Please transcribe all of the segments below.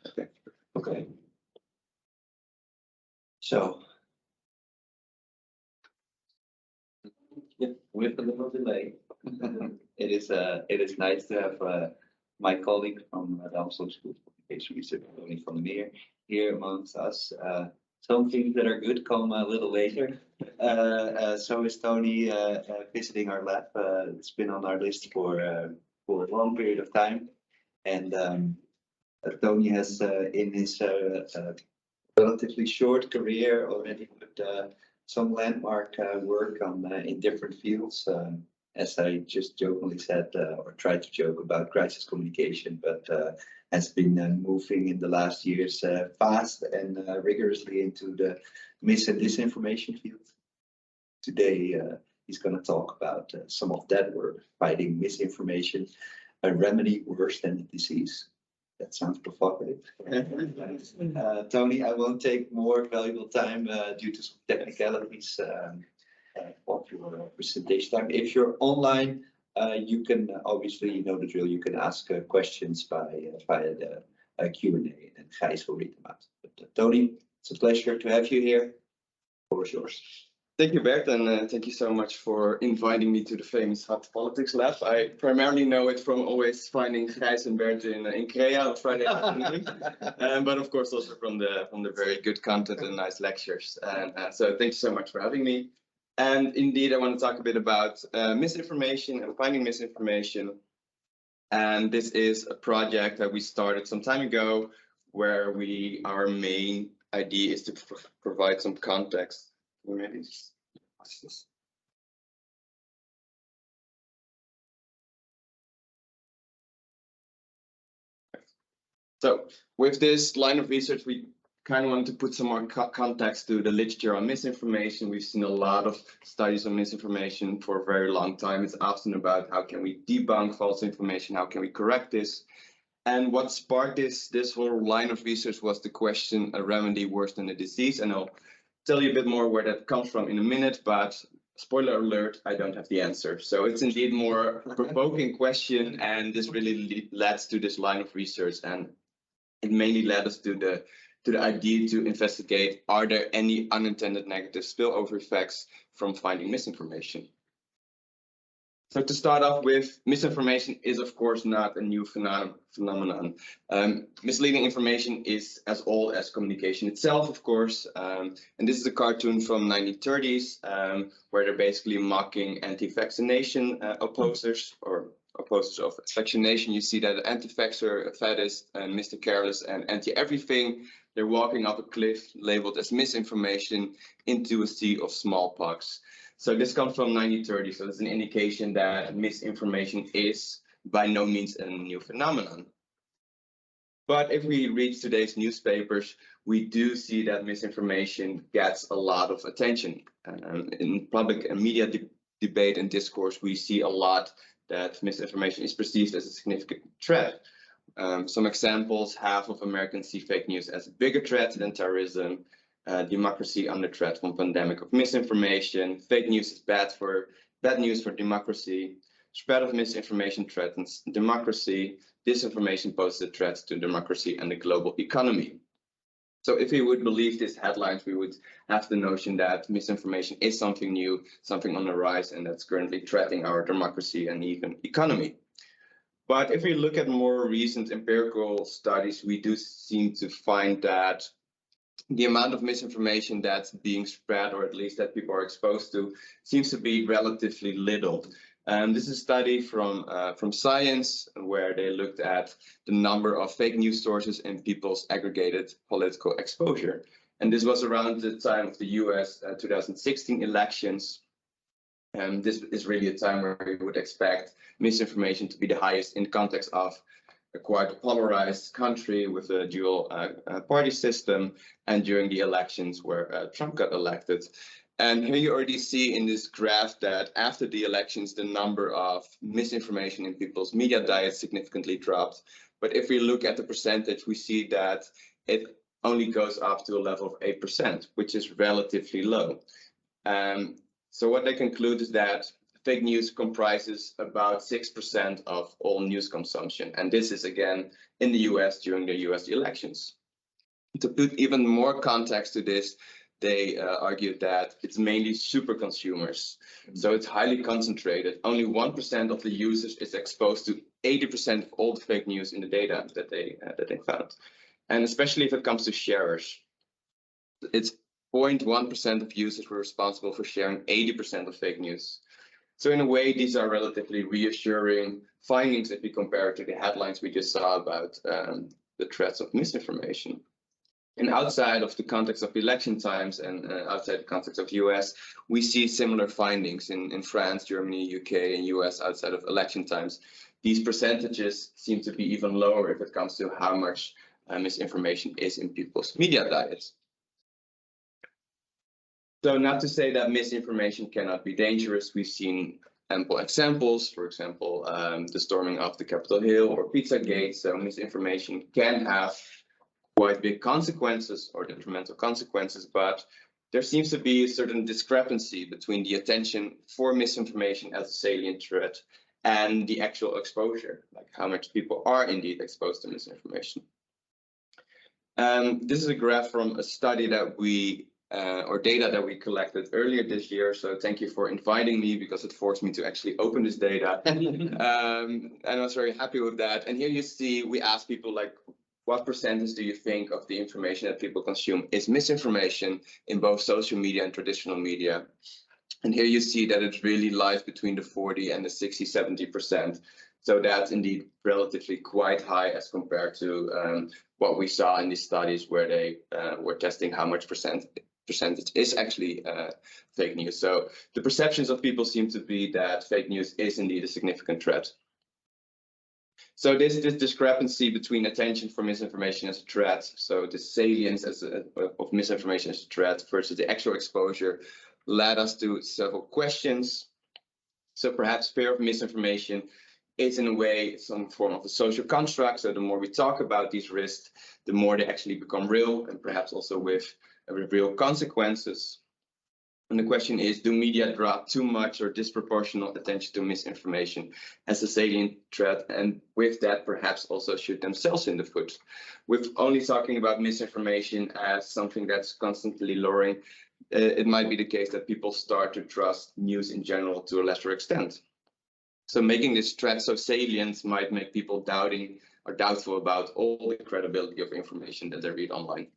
Okay. Okay. So, yeah, with a little delay, it is nice to have my colleague from the Amsterdam School of Communication Research, Toni from Meer, here amongst us. Some things that are good come a little later. So is Toni visiting our lab. It's been on our list for a long period of time, and Toni has in his relatively short career already put some landmark work on in different fields. As I just jokingly said, or tried to joke about crisis communication, but has been moving in the last years fast and rigorously into the mis and disinformation field. Today, he's going to talk about some of that work, fighting misinformation, a remedy worse than the disease. That sounds provocative. Toni, I won't take more valuable time due to some technicalities of your presentation time. If you're online, you can obviously, you know the drill, you can ask questions via the Q&A, and Gijs will read them out. But Toni, it's a pleasure to have you here. The floor is yours. Thank you, Bert, and thank you so much for inviting me to the famous Hot Politics Lab. I primarily know it from always finding Gijs and Bert in Crea on Friday afternoon, but of course also from the very good content and nice lectures. And so thank you so much for having me. And indeed, I want to talk a bit about misinformation and finding misinformation. And this is a project that we started some time ago, where our main idea is to provide some context. Maybe just watch this. So with this line of research, we kind of want to put some more context to the literature on misinformation. We've seen a lot of studies on misinformation for a very long time. It's often about how can we debunk false information, how can we correct this. And what sparked this whole line of research was the question, a remedy worse than a disease. And I'll tell you a bit more where that comes from in a minute, but spoiler alert, I don't have the answer. So it's indeed more a provoking question, and this really led to this line of research, and it mainly led us to the idea to investigate, are there any unintended negative spillover effects from finding misinformation? So to start off with, misinformation is of course not a new phenomenon. Misleading information is as old as communication itself, of course. And this is a cartoon from 1930s, where they're basically mocking anti-vaccination opposers, or opposers of vaccination. You see that anti-vaxxer, faddist, and Mr. Careless, and anti-everything, they're walking up a cliff labeled as misinformation into a sea of smallpox. So this comes from 1930, so it's an indication that misinformation is by no means a new phenomenon. But if we read today's newspapers, we do see that misinformation gets a lot of attention. In public and media debate and discourse, we see a lot that misinformation is perceived as a significant threat. Some examples: half of Americans see fake news as a bigger threat than terrorism. Democracy under threat from pandemic of misinformation. Fake news is bad news for democracy. Spread of misinformation threatens democracy. Disinformation poses a threat to democracy and the global economy. So if we would believe these headlines, we would have the notion that misinformation is something new, something on the rise, and that's currently threatening our democracy and even economy. But if we look at more recent empirical studies, we do seem to find that the amount of misinformation that's being spread, or at least that people are exposed to, seems to be relatively little. This is a study from Science, where they looked at the number of fake news sources in people's aggregated political exposure. And this was around the time of the US 2016 elections. And this is really a time where you would expect misinformation to be the highest in the context of a quite polarized country with a dual party system, and during the elections where Trump got elected. And here you already see in this graph that after the elections, the number of misinformation in people's media diet significantly dropped. But if we look at the percentage, we see that it only goes up to a level of 8%, which is relatively low. So what they conclude is that fake news comprises about 6% of all news consumption. And this is again in the US during the US elections. To put even more context to this, they argued that it's mainly super consumers. So it's highly concentrated. Only 1% of the users is exposed to 80% of all the fake news in the data that they found. And especially if it comes to sharers, it's 0.1% of users were responsible for sharing 80% of fake news. So in a way, these are relatively reassuring findings if we compare to the headlines we just saw about the threats of misinformation. And outside of the context of election times and outside the context of US, we see similar findings in France, Germany, UK, and US outside of election times. These percentages seem to be even lower if it comes to how much misinformation is in people's media diets. So not to say that misinformation cannot be dangerous. We've seen ample examples, for example, the storming of the Capitol Hill or Pizzagate. So misinformation can have quite big consequences or detrimental consequences, but there seems to be a certain discrepancy between the attention for misinformation as a salient threat and the actual exposure, like how much people are indeed exposed to misinformation. This is a graph from a study that we or data that we collected earlier this year. So thank you for inviting me because it forced me to actually open this data. And I was very happy with that. And here you see, we asked people like, what percentage do you think of the information that people consume is misinformation in both social media and traditional media? And here you see that it really lies between the 40 and the 60, 70%. So that's indeed relatively quite high as compared to what we saw in these studies where they were testing how much percentage is actually fake news. So the perceptions of people seem to be that fake news is indeed a significant threat. So this discrepancy between attention for misinformation as a threat, so the salience of misinformation as a threat versus the actual exposure, led us to several questions. So perhaps fear of misinformation is in a way some form of a social construct. So the more we talk about these risks, the more they actually become real and perhaps also with real consequences. And the question is, do media draw too much or disproportional attention to misinformation as a salient threat? And with that, perhaps also shoot themselves in the foot. With only talking about misinformation as something that's constantly lowering, it might be the case that people start to trust news in general to a lesser extent. So making this threat so salient might make people doubting or doubtful about all the credibility of information that they read online.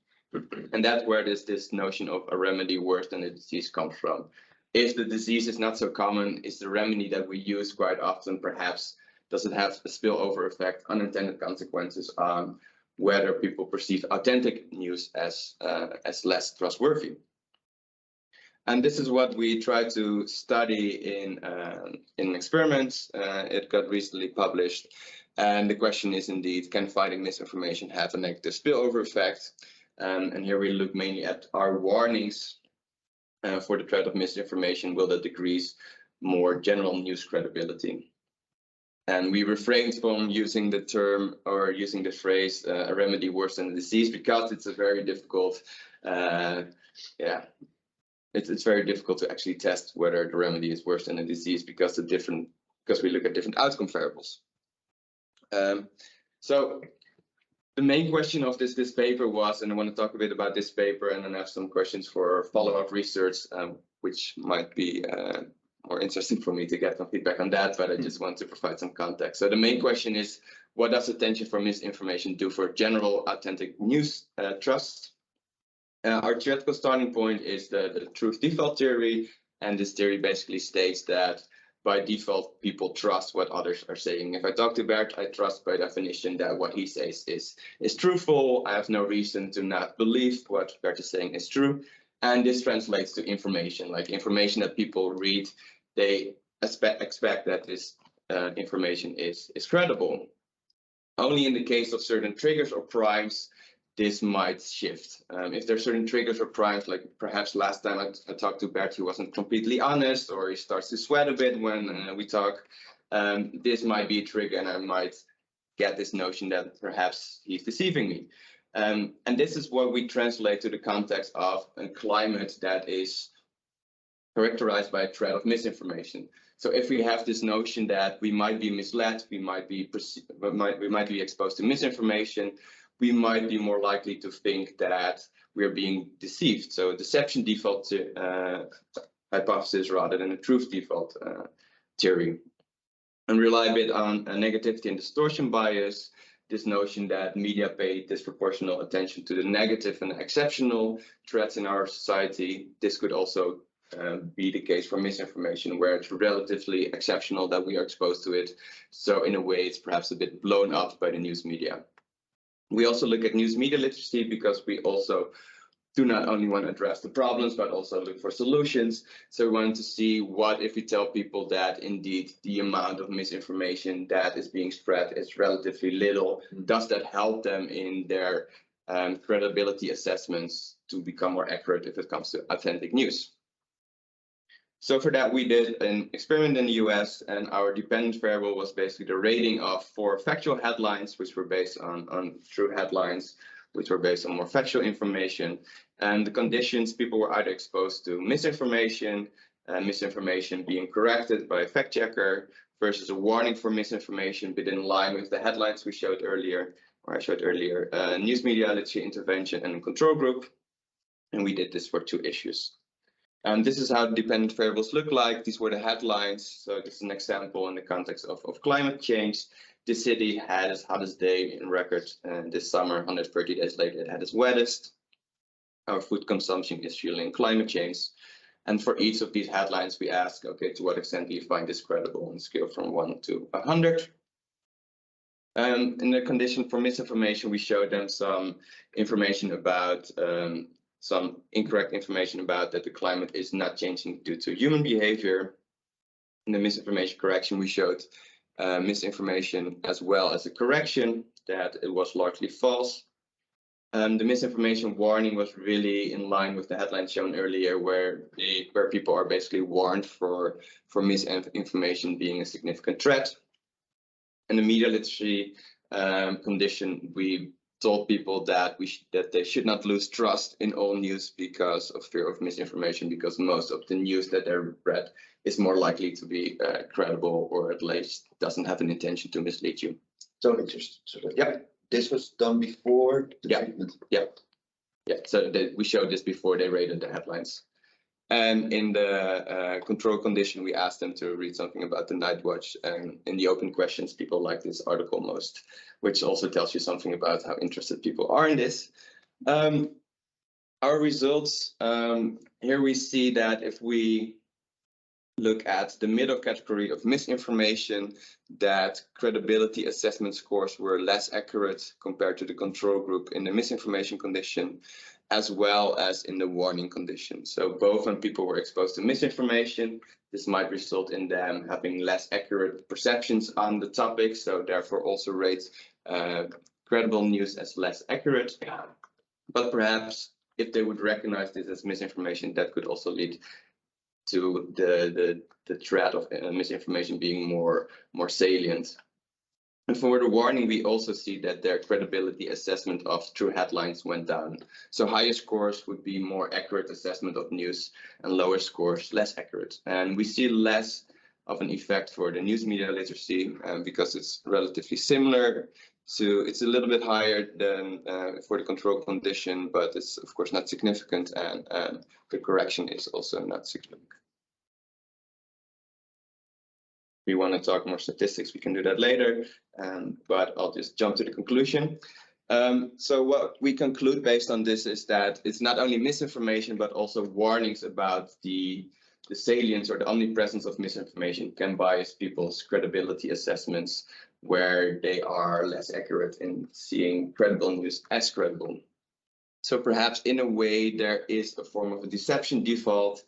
And that's where this notion of a remedy worse than a disease comes from. If the disease is not so common, is the remedy that we use quite often perhaps does it have a spillover effect, unintended consequences on whether people perceive authentic news as less trustworthy. And this is what we try to study in experiments. It got recently published. And the question is indeed, can fighting misinformation have a negative spillover effect? And here we look mainly at our warnings for the threat of misinformation. Will that decrease more general news credibility? And we refrained from using the term or using the phrase a remedy worse than a disease because it's a very difficult, it's very difficult to actually test whether the remedy is worse than a disease because we look at different outcome variables. So the main question of this paper was, and I want to talk a bit about this paper and then have some questions for follow-up research, which might be more interesting for me to get some feedback on that, but I just want to provide some context. So the main question is, what does attention for misinformation do for general authentic news trust? Our theoretical starting point is the truth default theory, and this theory basically states that by default, people trust what others are saying. If I talk to Bert, I trust by definition that what he says is truthful. I have no reason to not believe what Bert is saying is true. And this translates to information, like information that people read, they expect that this information is credible. Only in the case of certain triggers or primes, this might shift. If there are certain triggers or primes, like perhaps last time I talked to Bert, he wasn't completely honest, or he starts to sweat a bit when we talk, this might be a trigger and I might get this notion that perhaps he's deceiving me. And this is what we translate to the context of a climate that is characterized by a threat of misinformation. So if we have this notion that we might be misled, we might be exposed to misinformation, we might be more likely to think that we are being deceived. So deception default hypothesis rather than a truth default theory. And rely a bit on negativity and distortion bias, this notion that media pay disproportional attention to the negative and exceptional threats in our society. This could also be the case for misinformation, where it's relatively exceptional that we are exposed to it. So in a way, it's perhaps a bit blown up by the news media. We also look at news media literacy because we also do not only want to address the problems, but also look for solutions. So we wanted to see what if we tell people that indeed the amount of misinformation that is being spread is relatively little. Does that help them in their credibility assessments to become more accurate if it comes to authentic news? So for that, we did an experiment in the US, and our dependent variable was basically the rating of 4 factual headlines, which were based on true headlines, which were based on more factual information. And the conditions, people were either exposed to misinformation, misinformation being corrected by a fact checker, versus a warning for misinformation, but in line with the headlines we showed earlier, or I showed earlier, news media literacy intervention and control group. And we did this for 2 issues. And this is how dependent variables look like. These were the headlines. So this is an example in the context of climate change. The city had its hottest day in record this summer. 130 days later, it had its wettest. Our food consumption is fueling climate change. And for each of these headlines, we ask, okay, to what extent do you find this credible on a scale from 1 to 100? In the condition for misinformation, we showed them some information about some incorrect information about that the climate is not changing due to human behavior. In the misinformation correction, we showed misinformation as well as a correction that it was largely false. The misinformation warning was really in line with the headline shown earlier, where people are basically warned for misinformation being a significant threat. In the media literacy condition, we told people that they should not lose trust in all news because of fear of misinformation, because most of the news that they read is more likely to be credible, or at least doesn't have an intention to mislead you. So interesting. So this was done before the treatment. Yeah. So we showed this before they rated the headlines. And in the control condition, we asked them to read something about the night watch. And in the open questions, people like this article most, which also tells you something about how interested people are in this. Our results, here we see that if we look at the middle category of misinformation, that credibility assessment scores were less accurate compared to the control group in the misinformation condition, as well as in the warning condition. So both when people were exposed to misinformation, this might result in them having less accurate perceptions on the topic, so therefore also rate credible news as less accurate. But perhaps if they would recognize this as misinformation, that could also lead to the threat of misinformation being more salient. And for the warning, we also see that their credibility assessment of true headlines went down. So higher scores would be more accurate assessment of news, and lower scores less accurate. And we see less of an effect for the news media literacy because it's relatively similar to, it's a little bit higher than for the control condition, but it's of course not significant, and the correction is also not significant. If we want to talk more statistics, we can do that later, but I'll just jump to the conclusion. So what we conclude based on this is that it's not only misinformation, but also warnings about the salience or the omnipresence of misinformation can bias people's credibility assessments, where they are less accurate in seeing credible news as credible. So perhaps in a way there is a form of a deception default.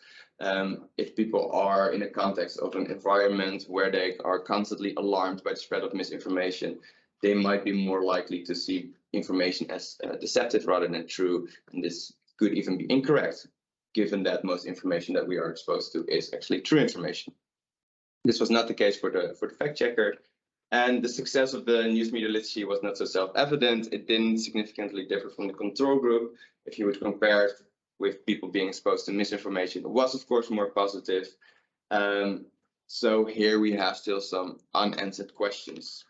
If people are in a context of an environment where they are constantly alarmed by the spread of misinformation, they might be more likely to see information as deceptive rather than true. And this could even be incorrect, given that most information that we are exposed to is actually true information. This was not the case for the fact checker. And the success of the news media literacy was not so self-evident. It didn't significantly differ from the control group. If you would compare with people being exposed to misinformation was, of course, more positive. So here we have still some unanswered questions.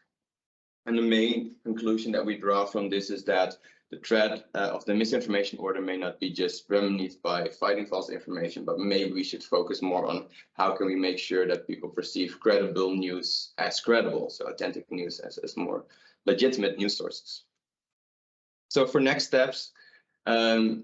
And the main conclusion that we draw from this is that the threat of the misinformation order may not be just remedied by fighting false information, but maybe we should focus more on how can we make sure that people perceive credible news as credible, so authentic news as more legitimate news sources. So for next steps, the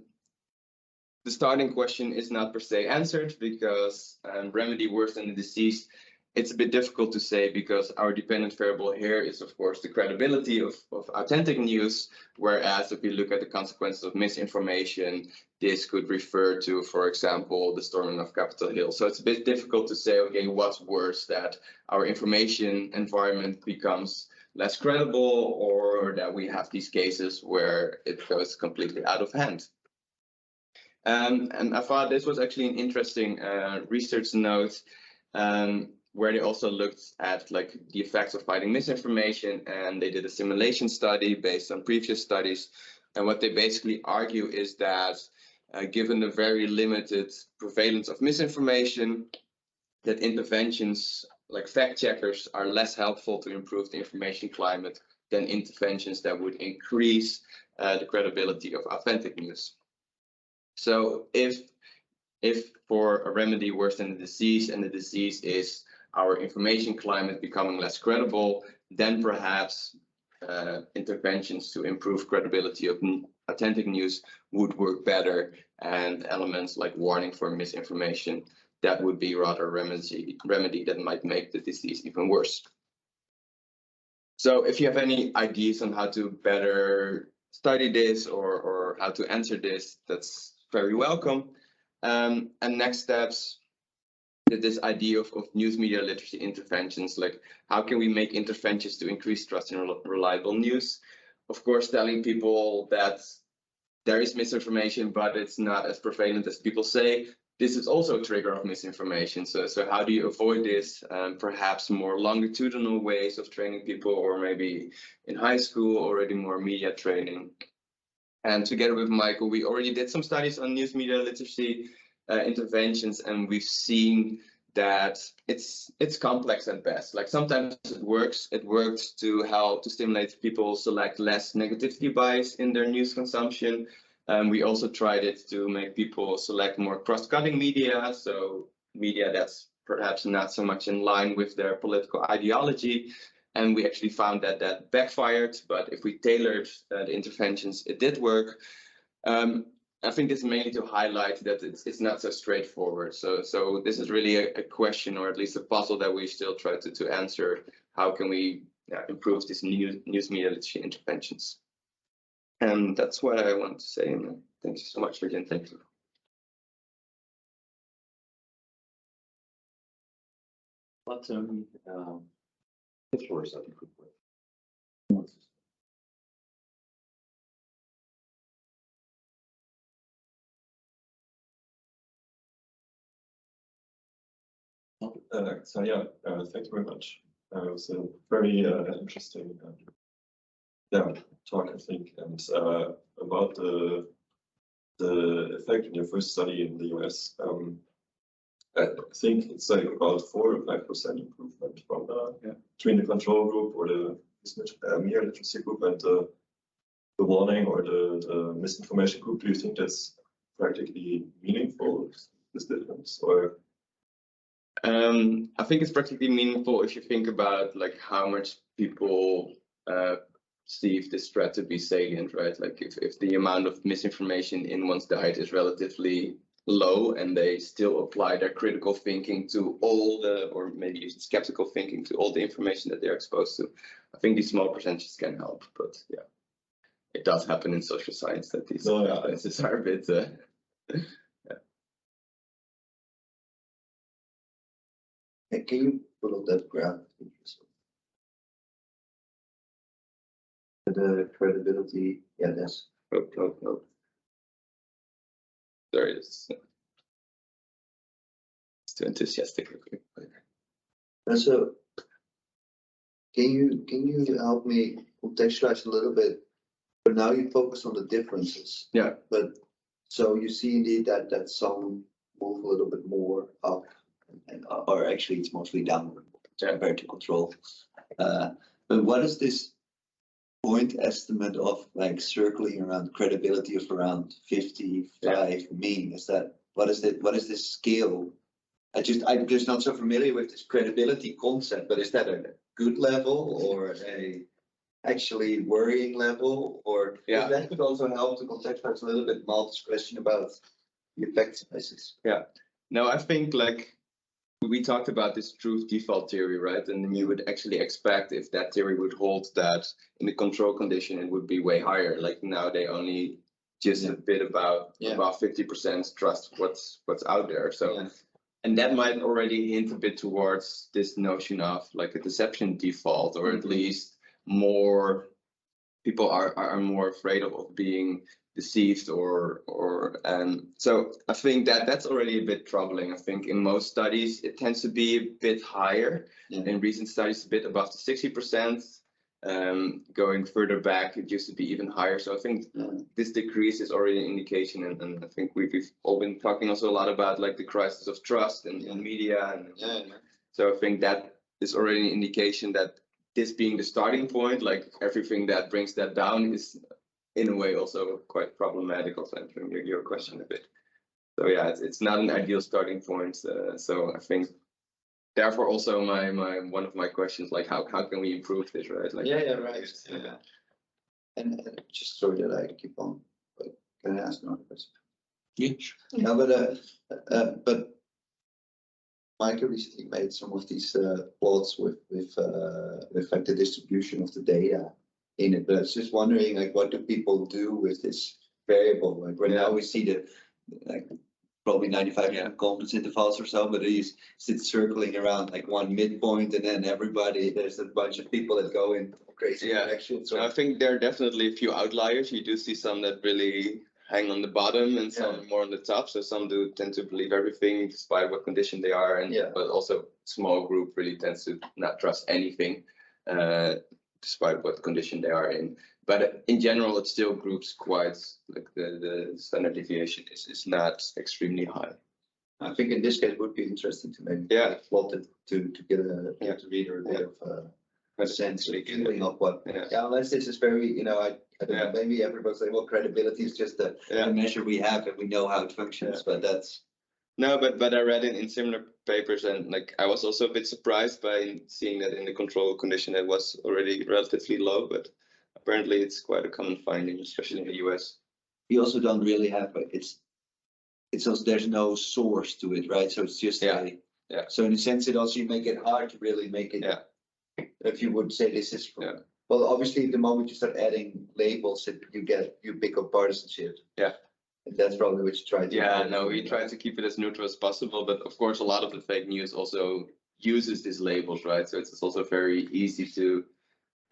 starting question is not per se answered because remedy worse than the disease. It's a bit difficult to say because our dependent variable here is, of course, the credibility of authentic news, whereas if we look at the consequences of misinformation, this could refer to, for example, the storming of Capitol Hill. So it's a bit difficult to say, okay, what's worse, that our information environment becomes less credible or that we have these cases where it goes completely out of hand. And I thought this was actually an interesting research note where they also looked at like the effects of fighting misinformation, and they did a simulation study based on previous studies. And what they basically argue is that given the very limited prevalence of misinformation, that interventions like fact checkers are less helpful to improve the information climate than interventions that would increase the credibility of authentic news. So if for a remedy worse than the disease, and the disease is our information climate becoming less credible, then perhaps interventions to improve credibility of authentic news would work better, and elements like warning for misinformation, that would be rather a remedy that might make the disease even worse. So if you have any ideas on how to better study this or how to answer this, that's very welcome. And next steps, this idea of news media literacy interventions, like how can we make interventions to increase trust in reliable news? Of course, telling people that there is misinformation, but it's not as prevalent as people say. This is also a trigger of misinformation. So how do you avoid this? Perhaps more longitudinal ways of training people, or maybe in high school already more media training. And together with Michael, we already did some studies on news media literacy interventions, and we've seen that it's complex at best. Like sometimes it works. It works to help to stimulate people select less negativity bias in their news consumption. We also tried it to make people select more cross-cutting media, so media that's perhaps not so much in line with their political ideology. And we actually found that that backfired, but if we tailored the interventions, it did work. I think this is mainly to highlight that it's not so straightforward. So this is really a question, or at least a puzzle that we still try to answer. How can we improve these news media literacy interventions? And that's what I want to say. And thank you so much for the attention. What source of improvement? So yeah, thank you very much. It was a very interesting talk, I think, and about the effect in your first study in the US. I think it's like about 4 or 5% improvement from between the control group or the Meer literacy group and the warning or the misinformation group. Do you think that's practically meaningful, this difference, or? I think it's practically meaningful if you think about like how much people perceive this threat to be salient, right? Like if the amount of misinformation in one's diet is relatively low and they still apply their critical thinking to all the, or maybe skeptical thinking to all the information that they're exposed to, I think these small percentages can help. But yeah, it does happen in social science that these differences are a bit Can you put up that graph? The credibility, that's. Oh. Sorry, it's too enthusiastic. And so, can you help me contextualize a little bit? But now you focus on the differences. Yeah. But So you see indeed that some move a little bit more up, or actually it's mostly downward Yeah. compared to control. But what is this point estimate of like circling around credibility of around 55 mean? Is that what is this scale? I'm just not so familiar with this credibility concept, but is that a good level or a actually worrying level? Or Yeah. that could also help to contextualize a little bit Malte's question about the effect sizes. No, I think like we talked about this truth default theory, right? And then you would actually expect if that theory would hold that in the control condition, it would be way higher. Like now they only just a bit about 50% trust what's out there. So, and that might already hint a bit towards this notion of like a deception default, or at least more people are more afraid of being deceived or so I think that's already a bit troubling. I think in most studies it tends to be a bit higher. In recent studies a bit above the 60%. Going further back it used to be even higher, so I think this decrease is already an indication, and I think we've all been talking also a lot about like the crisis of trust in media, and so I think that is already an indication that this being the starting point, like everything that brings that down is in a way also quite problematic, also answering your question a bit. So yeah, it's not an ideal starting point. So I think therefore also my one of my questions, like how can we improve this, right? Like, right. And just sorry that I keep on, but can I ask another question? Yeah. No, but Michael recently made some of these plots with like the distribution of the data in it. But I was just wondering, like, what do people do with this variable? Like right now we see the like probably 95% confidence intervals or so, but it sits circling around like one midpoint, and then there's a bunch of people that go in crazy directions. So I think there are definitely a few outliers. You do see some that really hang on the bottom and some more on the top. So some do tend to believe everything despite what condition they are, and but also small group really tends to not trust anything despite what condition they are in. But in general, it still groups quite like the standard deviation is not extremely high. I think in this case it would be interesting to maybe plot it to get to reader a bit of a sense or feeling of what. Unless this is very, I don't know, maybe everybody say, well, credibility is just a measure we have and we know how it functions, but that's. No, but I read in similar papers, and like I was also a bit surprised by seeing that in the control condition it was already relatively low, but apparently it's quite a common finding, especially in the US. We also don't really have it's also there's no source to it, right? So it's just so in a sense it also you make it hard to really make it if you would say this is from, well, obviously the moment you start adding labels you pick up partisanship. And that's probably what you try to we try to keep it as neutral as possible, but of course a lot of the fake news also uses these labels, right? So it's also very easy to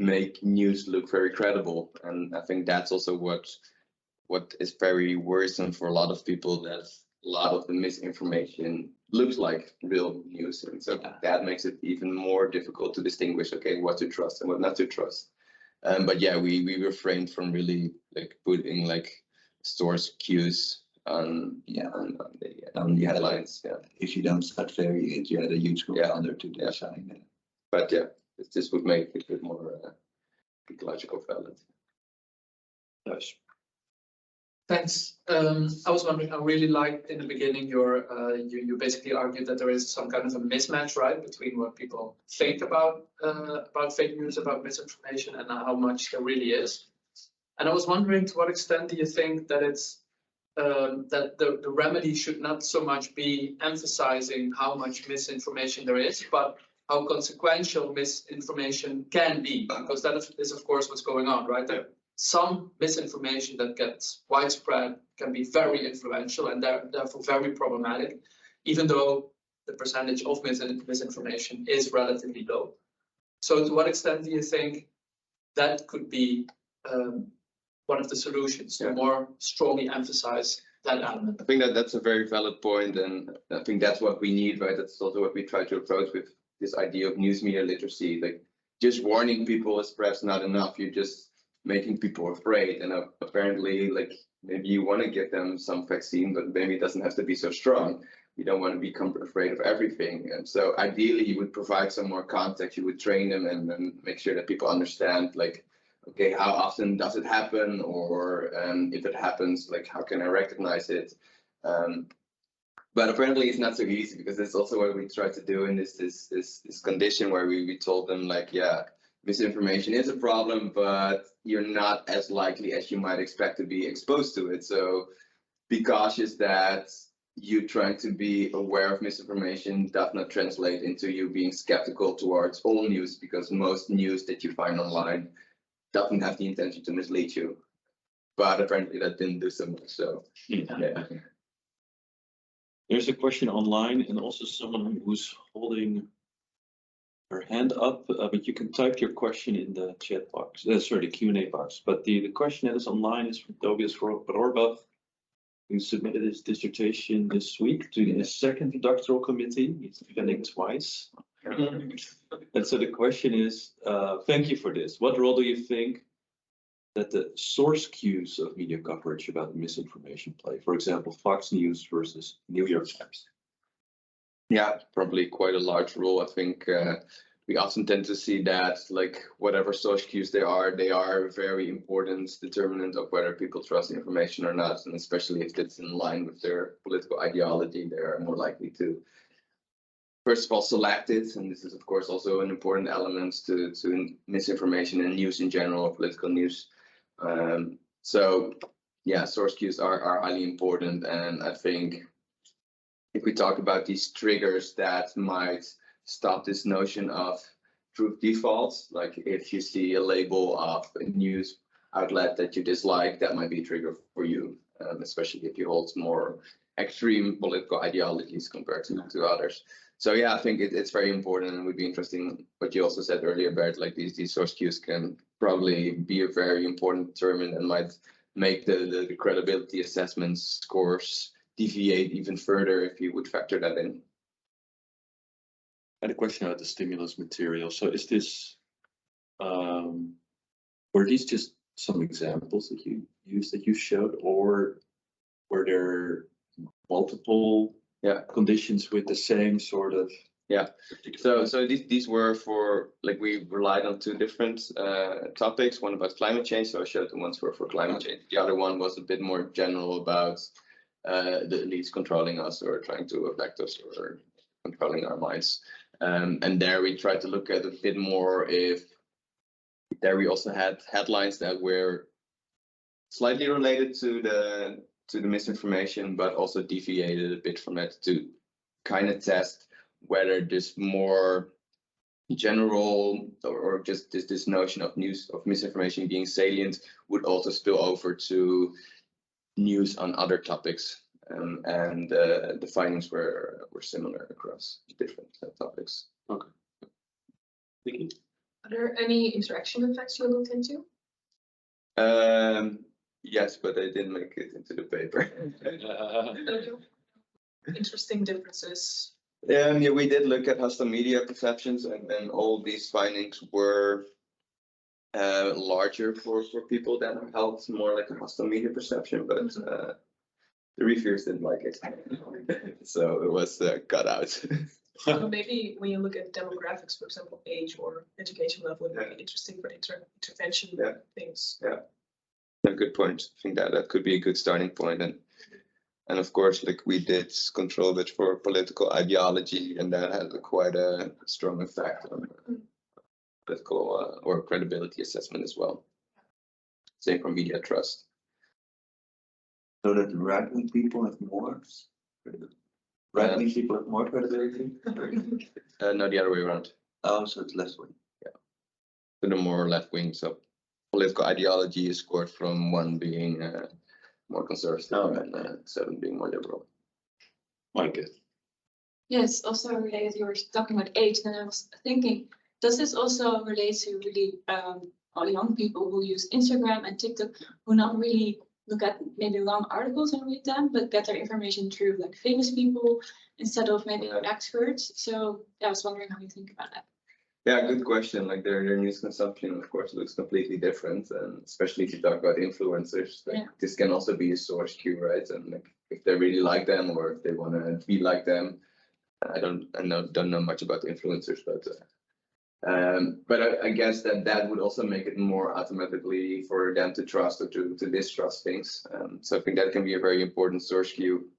make news look very credible, and I think that's also what is very worrisome for a lot of people, that a lot of the misinformation looks like real news, and so that makes it even more difficult to distinguish what to trust and what not to trust. But we refrained from really like putting like source cues on the headlines. If you don't start varying it, you had a huge under to design. But this would make it a bit more ecological valid. Yes. Thanks. I was wondering, I really liked in the beginning you basically argued that there is some kind of a mismatch, right, between what people think about fake news, about misinformation, and how much there really is. And I was wondering, to what extent do you think that it's that the remedy should not so much be emphasizing how much misinformation there is, but how consequential misinformation can be, because that is of course what's going on, right? That some misinformation that gets widespread can be very influential and therefore very problematic, even though the percentage of misinformation is relatively low. So to what extent do you think that could be one of the solutions to more strongly emphasize that element? I think that's a very valid point, and I think that's what we need, right? That's also what we try to approach with this idea of news media literacy. Like, just warning people is perhaps not enough. You're just making people afraid, and apparently, like, maybe you want to give them some vaccine, but maybe it doesn't have to be so strong. You don't want to become afraid of everything. And so ideally you would provide some more context, you would train them and then make sure that people understand, like, okay, how often does it happen? Or if it happens, like, how can I recognize it? But apparently it's not so easy, because that's also what we try to do in this condition where we told them, like, yeah, misinformation is a problem, but you're not as likely as you might expect to be exposed to it. So be cautious that you trying to be aware of misinformation does not translate into you being skeptical towards all news, because most news that you find online doesn't have the intention to mislead you. But apparently that didn't do so much. So yeah. There's a question online, and also someone who's holding her hand up, but you can type your question in the chat box. Sorry, the Q&A box. But the question that is online is from Tobias Rorbach, who submitted his dissertation this week to the second doctoral committee. He's defending twice. And so the question is, thank you for this. What role do you think that the source cues of media coverage about misinformation play? For example, Fox News versus New York Times. Yeah, probably quite a large role. I think we often tend to see that, like, whatever source cues they are a very important determinant of whether people trust information or not. And especially if it's in line with their political ideology, they're more likely to, first of all, select it. And this is, of course, also an important element to misinformation and news in general, political news. So yeah, source cues are highly important. And I think if we talk about these triggers that might stop this notion of truth defaults, like if you see a label of a news outlet that you dislike, that might be a trigger for you, especially if you hold more extreme political ideologies compared to others. So yeah, I think it's very important, and it would be interesting what you also said earlier, Bert, like these source cues can probably be a very important determinant and might make the credibility assessment scores deviate even further if you would factor that in. I had a question about the stimulus material. So is this, were these just some examples that you used, that you showed, or were there multiple conditions with the same sort of? Yeah, so these were for, like, we relied on two different topics, one about climate change, so I showed the ones for climate change. The other one was a bit more general about the elites controlling us or trying to affect us or controlling our minds. And there we tried to look at a bit more if there we also had headlines that were slightly related to the misinformation, but also deviated a bit from it, to kind of test whether this more general or just this notion of misinformation being salient would also spill over to news on other topics, and the findings were similar across different topics. Okay. Thank you. Are there any interaction effects you looked into? Yes, but I didn't make it into the paper. Interesting differences. Yeah, we did look at hostile media perceptions, and all these findings were larger for people that are held more like a hostile media perception, but the reviewers didn't like it, so it was cut out. So maybe when you look at demographics, for example, age or education level, it would be interesting for intervention things. Yeah, a good point. I think that could be a good starting point, and of course, like, we did control it for political ideology, and that had quite a strong effect on political or credibility assessment as well. Same for media trust. So that right-wing people have more credibility. Right-wing people have more credibility? No, the other way around. Oh, so it's less wing. Yeah. So the more left wing, so political ideology is scored from 1 being more conservative and 7 being more liberal. Mike. Yes, also related, you were talking about age, and I was thinking, does this also relate to really young people who use Instagram and TikTok, who not really look at maybe long articles and read them, but get their information through like famous people instead of maybe experts? So yeah, I was wondering how you think about that. Yeah, good question. Like their news consumption, of course, looks completely different, and especially if you talk about influencers, like, Yeah. this can also be a source cue, right? And like if they really like them or if they want to be like them, I don't know much about influencers, but I guess that would also make it more automatically for them to trust or to distrust things. So I think that can be a very important source cue.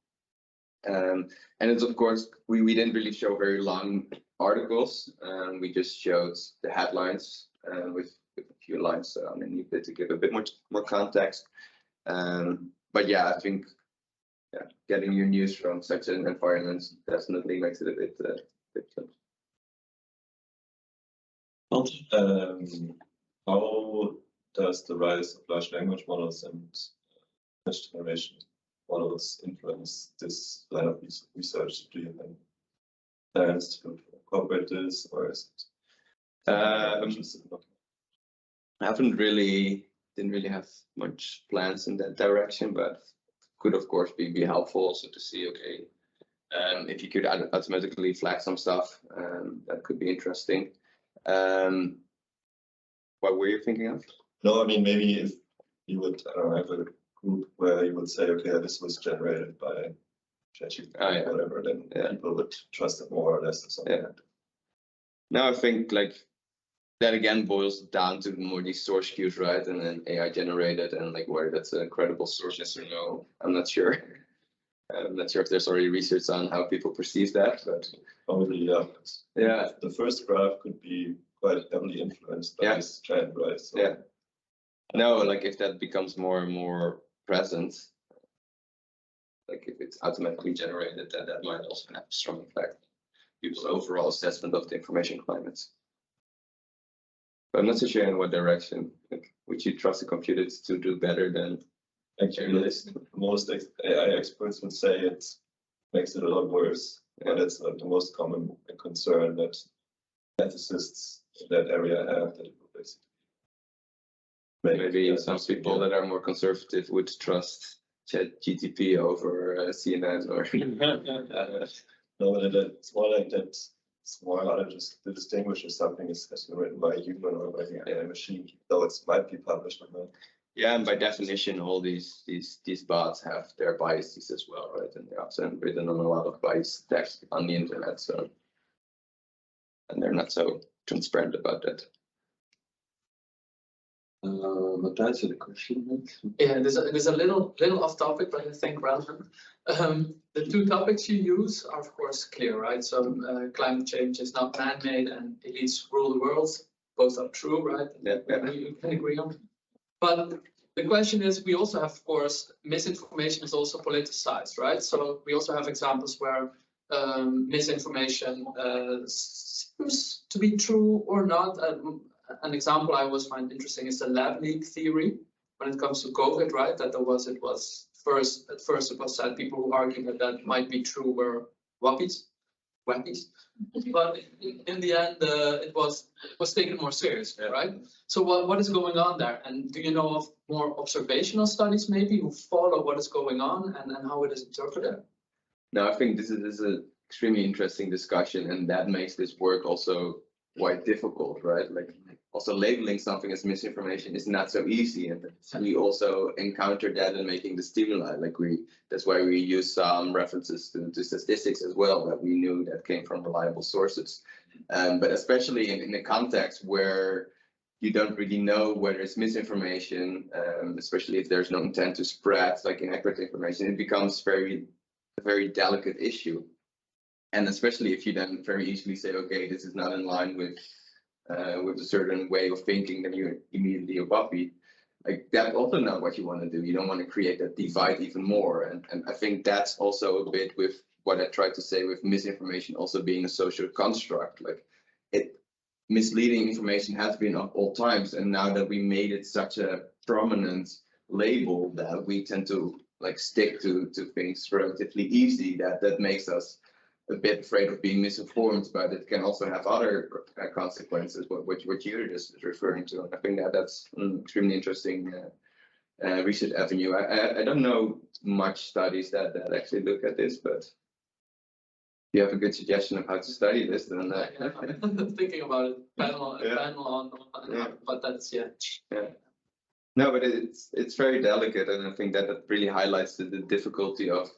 And it's, of course, we didn't really show very long articles. We just showed the headlines with a few lines underneath it to give a bit more context. But yeah, I think getting your news from such an environment definitely makes it a bit different. How does the rise of large language models and next generation models influence this line of research? Do you have plans to incorporate this, or is it? I didn't really have much plans in that direction, but could of course be helpful also to see, okay, if you could automatically flag some stuff, that could be interesting. What were you thinking of? No, I mean, maybe if you would, I don't know, have a group where you would say, okay, this was generated by ChatGPT or whatever, then people would trust it more or less or something. Yeah. No, I think like that again boils down to more these source cues, right? And then AI generated and like whether that's a credible source, yes or no. I'm not sure. I'm not sure if there's already research on how people perceive that, but probably, yeah. Yeah. The first graph could be quite heavily influenced by this trend, right? So, yeah. No, like if that becomes more and more present, like if it's automatically generated, that might also have a strong effect. People's overall assessment of the information climate. But I'm not so sure in what direction. Like, would you trust the computers to do better than actually, most AI experts would say it makes it a lot worse. But it's not the most common concern that ethicists in that area have. That it will basically maybe some people that are more conservative would trust ChatGPT over CNN or. No, it's more like that. It's more harder just to distinguish if something has been written by a human or by a machine, though it might be published or not. Yeah, and by definition, all these bots have their biases as well, right? And they're often written on a lot of biased text on the internet, so and they're not so transparent about that. But that's the question. Yeah, there's a little off topic, but I think relevant. The two topics you use are of course clear, right? So climate change is not man-made and elites rule the world. Both are true, right? Yeah. We can agree on. But the question is, we also have, of course, misinformation is also politicized, right? So we also have examples where misinformation seems to be true or not. An example I always find interesting is the lab leak theory when it comes to COVID, right? That at first it was said people who argued that might be true were wappies. But in the end, it was taken more seriously, right? So what is going on there? And do you know of more observational studies maybe who follow what is going on and how it is interpreted? No, I think this is an extremely interesting discussion, and that makes this work also quite difficult, right? Like also labeling something as misinformation is not so easy, and we also encountered that in making the stimuli. Like that's why we use some references to statistics as well that we knew that came from reliable sources. But especially in a context where you don't really know whether it's misinformation, especially if there's no intent to spread like inaccurate information, it becomes a very delicate issue. And especially if you then very easily say, okay, this is not in line with a certain way of thinking, then you're immediately a puppy. Like that's also not what you want to do. You don't want to create that divide even more. And I think that's also a bit with what I tried to say with misinformation also being a social construct. Like misleading information has been of all times, and now that we made it such a prominent label that we tend to like stick to things relatively easy, that makes us a bit afraid of being misinformed, but it can also have other consequences, what you're just referring to. And I think that's an extremely interesting research avenue. I don't know much studies that actually look at this, but you have a good suggestion of how to study this, then Thinking about it, panel Yeah. on, Yeah. but that's No, but it's very delicate, and I think that really highlights the difficulty of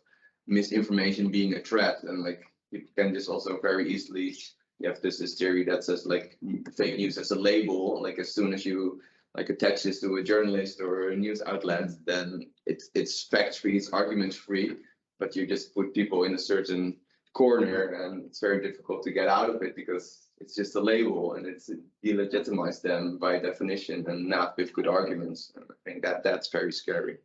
misinformation being a threat, and like you can just also very easily you have this theory that says like fake news as a label, like as soon as you like attach this to a journalist or a news outlet, then it's fact free, it's argument free, but you just put people in a certain corner, and it's very difficult to get out of it because it's just a label, and it's delegitimize them by definition and not with good arguments. And I think that's very scary.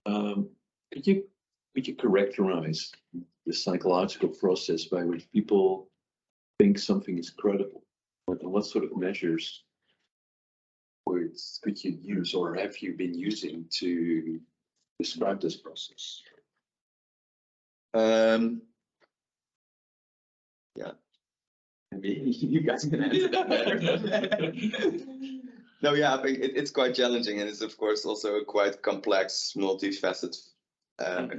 Could you characterize the psychological process by which people think something is credible? What sort of measures words could you use, or have you been using to describe this process? Yeah, maybe you guys can answer that better. No, yeah, I think it's quite challenging, and it's of course also a quite complex, multifaceted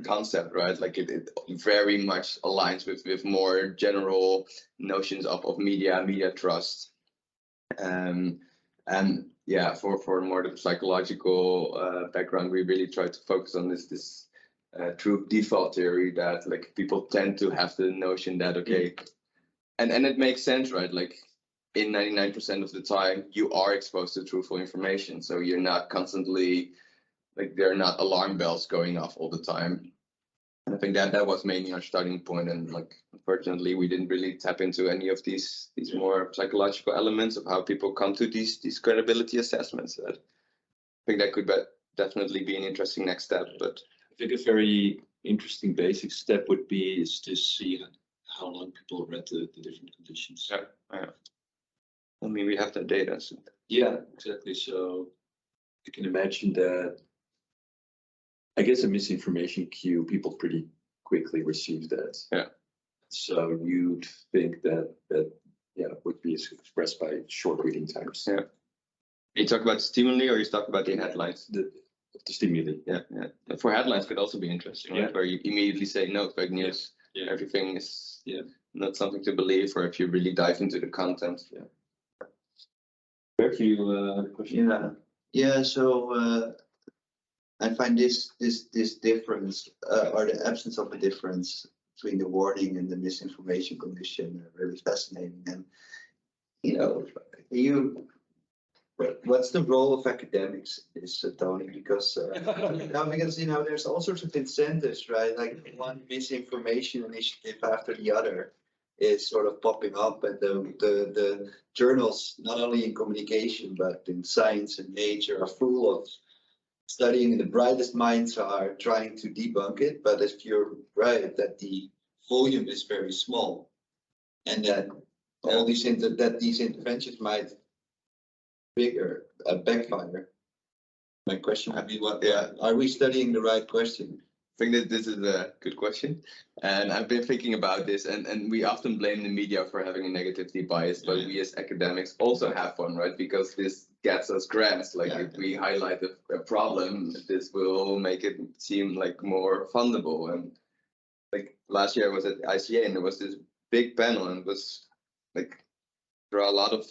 concept, right? Like it very much aligns with more general notions of media trust, and yeah, for more the psychological background, we really try to focus on this truth default theory that like people tend to have the notion that okay, and it makes sense, right? Like in 99% of the time you are exposed to truthful information, so you're not constantly like there are not alarm bells going off all the time. And I think that was mainly our starting point, and like unfortunately we didn't really tap into any of these more psychological elements of how people come to these credibility assessments. I think that could definitely be an interesting next step. But I think a very interesting basic step would be is to see how long people read the different conditions. yeah. I mean, we have that data. So. Yeah, exactly. So you can imagine that, I guess, a misinformation cue, people pretty quickly receive that. Yeah. So you'd think that would be expressed by short reading times. Yeah. You talk about stimuli, or you talk about the headlines? The stimuli. Yeah. For headlines could also be interesting, right? Where you immediately say no, fake news. Yeah. Everything is not something to believe, or if you really dive into the content. Yeah. Where do you question? Yeah. So I find this difference or the absence of a difference between the warning and the misinformation condition really fascinating. And what's the role of academics in this, Tony? Because there's all sorts of incentives, right? Like one misinformation initiative after the other is sort of popping up, and the journals, not only in communication but in science and nature, are full of studying, and the brightest minds are trying to debunk it. But if you're right that the volume is very small, and that all these interventions might backfire. My question would be, are we studying the right question? I think that this is a good question, and I've been thinking about this, and we often blame the media for having a negativity bias, but we as academics also have one, right? Because this gets us grants. Like if we highlight a problem, this will make it seem like more fundable. And like last year I was at ICA, and there was this big panel, and it was like there are a lot of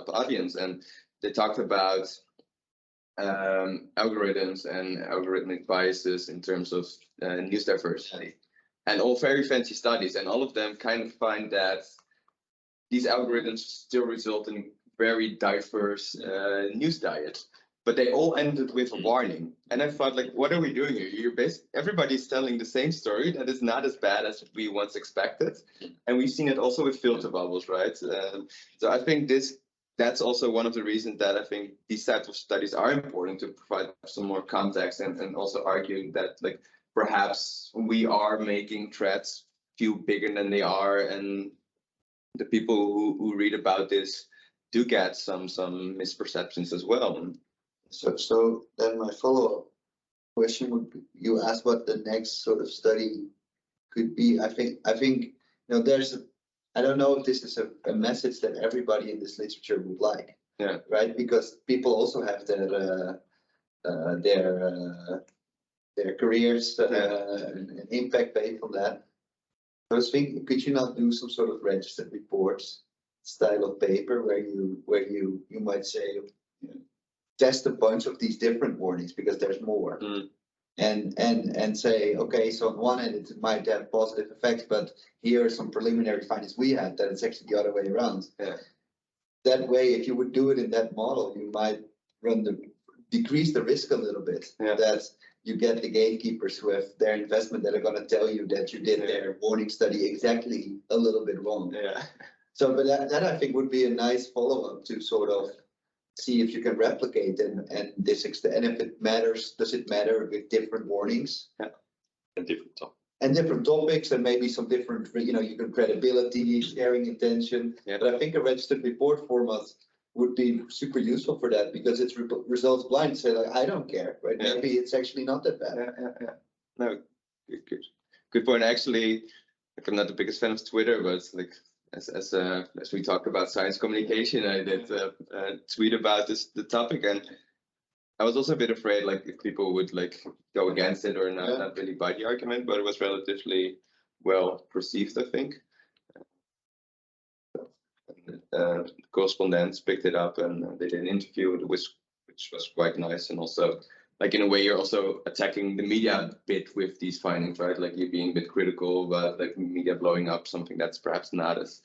audience, and they talked about algorithms and algorithmic biases in terms of news diversity, and all very fancy studies, and all of them kind of find that these algorithms still result in very diverse news diets, but they all ended with a warning. And I thought, like, what are we doing here? Everybody's telling the same story that is not as bad as we once expected, and we've seen it also with filter bubbles, right? So I think that's also one of the reasons that I think these types of studies are important, to provide some more context and also argue that like perhaps we are making threats feel bigger than they are, and the people who read about this do get some misperceptions as well. So then my follow-up question would be, you asked what the next sort of study could be. I think I don't know if this is a message that everybody in this literature would like. Yeah. Right. Because people also have their careers and impact based on that. I was thinking, could you not do some sort of registered reports style of paper where you might say, you know, test a bunch of these different warnings because there's more. And say, okay, so on one hand it might have positive effects, but here are some preliminary findings we had that it's actually the other way around. Yeah. That way, if you would do it in that model, you might decrease the risk a little bit. Yeah. That you get the gatekeepers who have their investment that are going to tell you that you did their warning study exactly a little bit wrong. Yeah. So, but that I think would be a nice follow-up to sort of see if you can replicate and this extent. And if it matters, does it matter with different warnings? Yeah. And different topics. And different topics and maybe some different, you know, you can credibility, sharing intention. Yeah. But I think a registered report format would be super useful for that because it's results blind. Say like, I don't care, right? Yeah. Maybe it's actually not that bad. Yeah. No, good point. Actually, like, I'm not the biggest fan of Twitter, but it's like as we talk about science communication, I did tweet about the topic, and I was also a bit afraid, like, if people would like go against it or not really buy the argument, but it was relatively well perceived, I think. Correspondents picked it up and they did an interview, which was quite nice, and also, like, in a way, you're also attacking the media a bit with these findings, right? Like, you're being a bit critical about like media blowing up something that's perhaps not as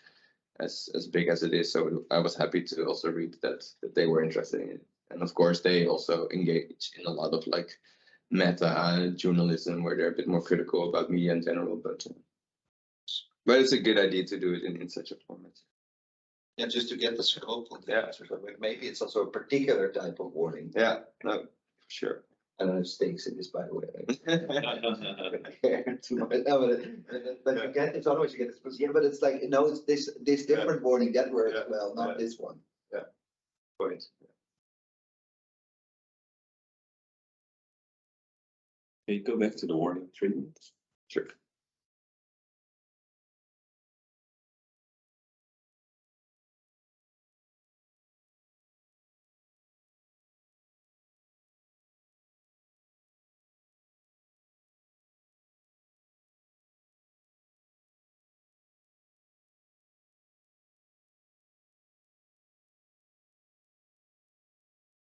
big as it is. So I was happy to also read that they were interested in it. And of course, they also engage in a lot of like meta journalism where they're a bit more critical about media in general. But it's a good idea to do it in such a format. Yeah, just to get the scope of the Yeah. answer. So maybe it's also a particular type of warning. Yeah, no, for sure. I don't have stakes in this, by the way. Yeah. Too much. No, but you get it's otherwise you get this. Yeah, but it's like no, it's this different warning that works well, not this one. Point. Can you go back to the warning treatment? Sure.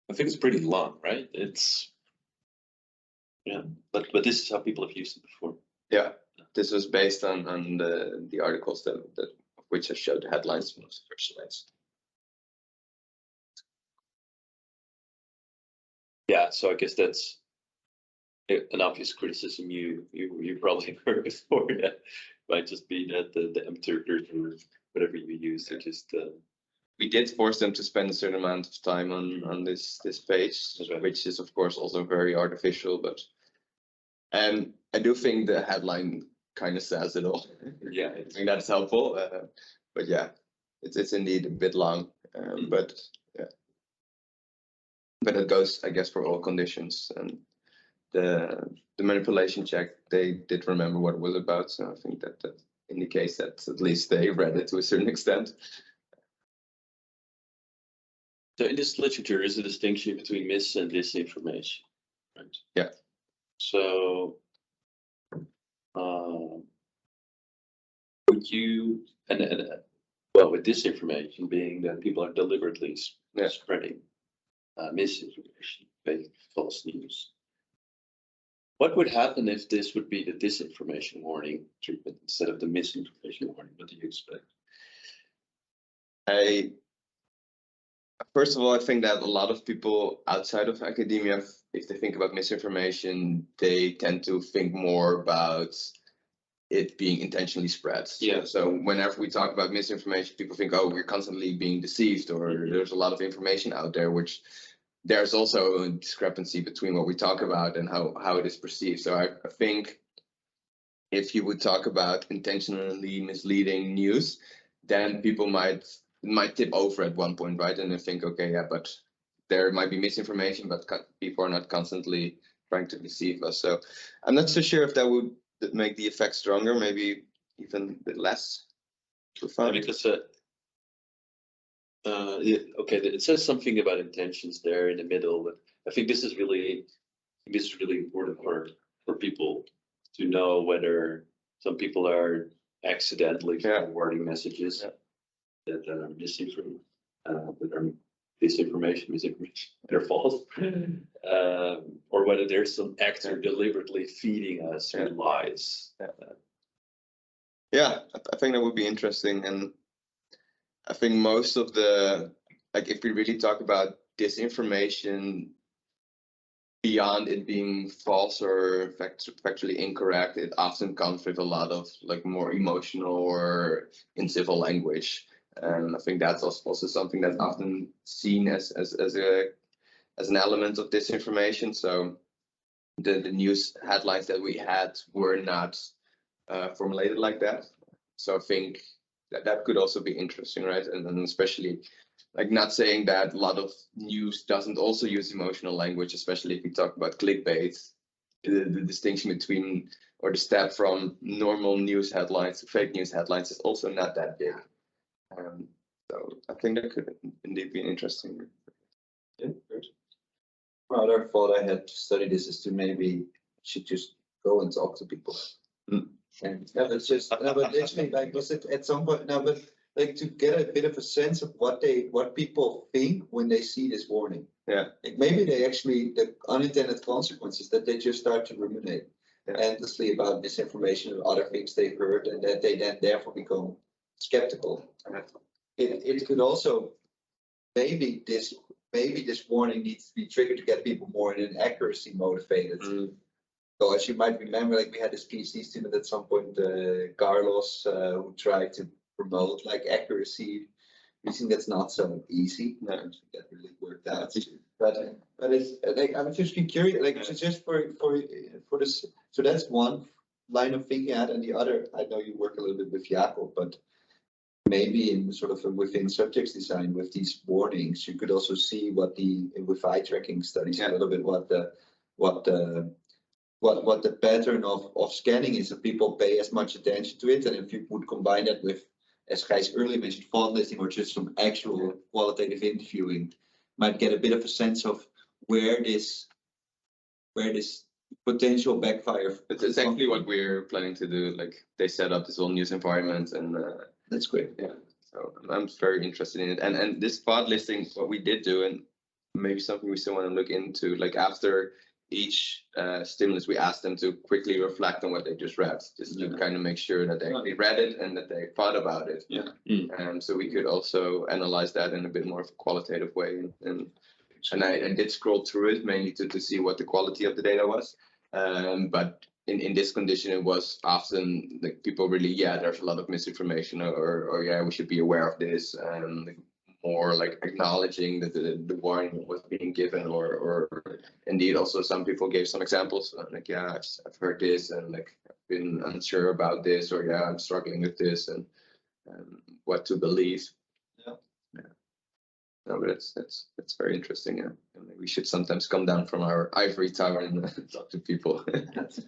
I think it's pretty long, right? But this is how people have used it before. Yeah, this was based on the articles that which I showed the headlines from the first slides. Yeah, so I guess that's an obvious criticism you probably heard before. That might just be that the interpreters or whatever you use are just. We did force them to spend a certain amount of time on this page, which is of course also very artificial, but I do think the headline kind of says it all. Yeah, I think that's helpful, but yeah, it's indeed a bit long, but yeah, but it goes, I guess, for all conditions. And the manipulation check, they did remember what it was about, so I think that indicates that at least they read it to a certain extent. So in this literature, is a distinction between mis and disinformation, right? Yeah. So, would you well, with disinformation being that people are deliberately spreading misinformation, fake, false news. What would happen if this would be the disinformation warning treatment instead of the misinformation warning? What do you expect? First of all, I think that a lot of people outside of academia, if they think about misinformation, they tend to think more about it being intentionally spread. Yeah. So whenever we talk about misinformation, people think, oh, we're constantly being deceived, or there's a lot of information out there, which there's also a discrepancy between what we talk about and how it is perceived. So I think if you would talk about intentionally misleading news, then people might tip over at one point, right? And they think, okay, yeah, but there might be misinformation, but people are not constantly trying to deceive us. So I'm not so sure if that would make the effect stronger, maybe even a bit less profound. Because okay, it says something about intentions there in the middle, but I think this is really important for people to know whether some people are accidentally Yeah. forwarding messages Yeah. that are misinformation, they're false, or whether there's some actor deliberately feeding us with lies. Yeah, I think that would be interesting, and I think most of the, like, if we really talk about disinformation beyond it being false or factually incorrect, it often comes with a lot of like more emotional or incivil language. And I think that's also something that's often seen as an element of disinformation. So the news headlines that we had were not formulated like that. So I think that could also be interesting, right? And especially, like, not saying that a lot of news doesn't also use emotional language, especially if we talk about clickbait. The distinction between, or the step from normal news headlines to fake news headlines is also not that big. So I think that could indeed be interesting. Yeah, great. Another thought I had to study this is to maybe should just go and talk to people. And it's just no, but literally, like, was it at some point? No, but like to get a bit of a sense of what people think when they see this warning. Yeah. Like maybe they actually, the unintended consequences that they just start to ruminate endlessly about misinformation and other things they've heard, and that they then therefore become skeptical. It could also maybe this warning needs to be triggered to get people more in an accuracy motivated. So as you might remember, like we had this PhD student at some point, Carlos, who tried to promote like accuracy. We think that's not so easy. No, that really worked out. But it's like I'm just curious, like just for this. So that's one line of thinking out, and the other, I know you work a little bit with Jacob, but maybe in sort of within subjects design with these warnings, you could also see with eye tracking studies a little bit what the pattern of scanning is, if people pay as much attention to it, and if you would combine that with, as Gijs earlier mentioned, thought listing or just some actual qualitative interviewing, might get a bit of a sense of where this potential backfire. It's exactly what we're planning to do. Like, they set up this whole news environment, and That's great. Yeah, so I'm very interested in it. And this pod listing, what we did do, and maybe something we still want to look into, like after each stimulus, we asked them to quickly reflect on what they just read, just to kind of make sure that they actually read it and that they thought about it. So we could also analyze that in a bit more of a qualitative way. And I did scroll through it mainly to see what the quality of the data was. But in this condition, it was often like people really, there's a lot of misinformation, or we should be aware of this, and more like acknowledging that the warning was being given, or indeed also some people gave some examples, like, I've heard this, and like I've been unsure about this, or I'm struggling with this, and what to believe. No, but that's very interesting. And we should sometimes come down from our ivory tower and talk to people. That's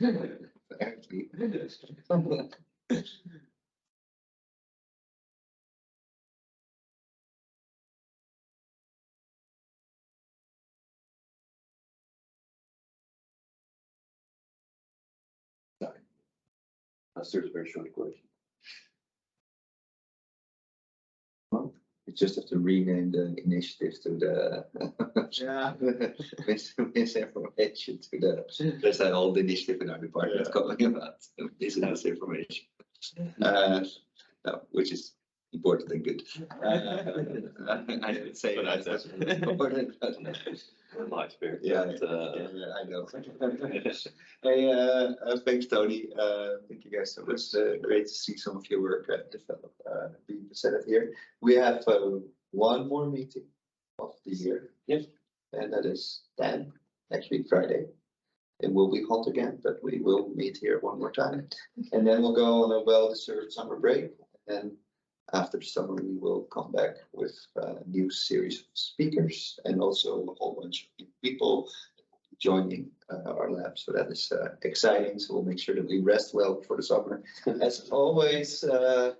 a very short question. You just have to rename the initiative to the misinformation to the. There's that old initiative in our department calling about misinformation, which is important and good. I didn't say that. That's important. Life here. I know. Hey, thanks, Tony. Thank you guys so much. Great to see some of your work develop, being presented here. We have one more meeting of the year. And that is then next week, Friday. It will be hot again, but we will meet here one more time. And then we'll go on a well-deserved summer break. And after the summer, we will come back with a new series of speakers and also a whole bunch of people joining our lab. So that is exciting. So we'll make sure that we rest well for the summer. As always, also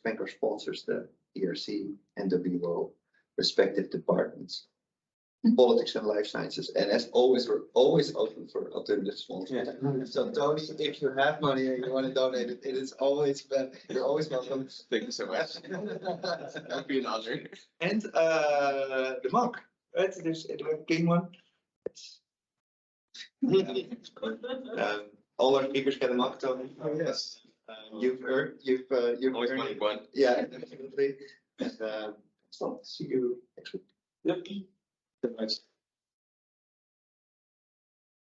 thank our sponsors, the ERC and WO respective departments. politics and life sciences. And as always, we're always open for alternative sponsors. So Tony, if you have money and you want to donate it, it is always, you're always welcome. Thank you so much. That would be an honor. And the mug, right? There's a king one. All our speakers get a mug, Tony. Oh, yes. You've Always earned wanted it. one. Yeah, definitely. And so see you next week. Yep. Good night.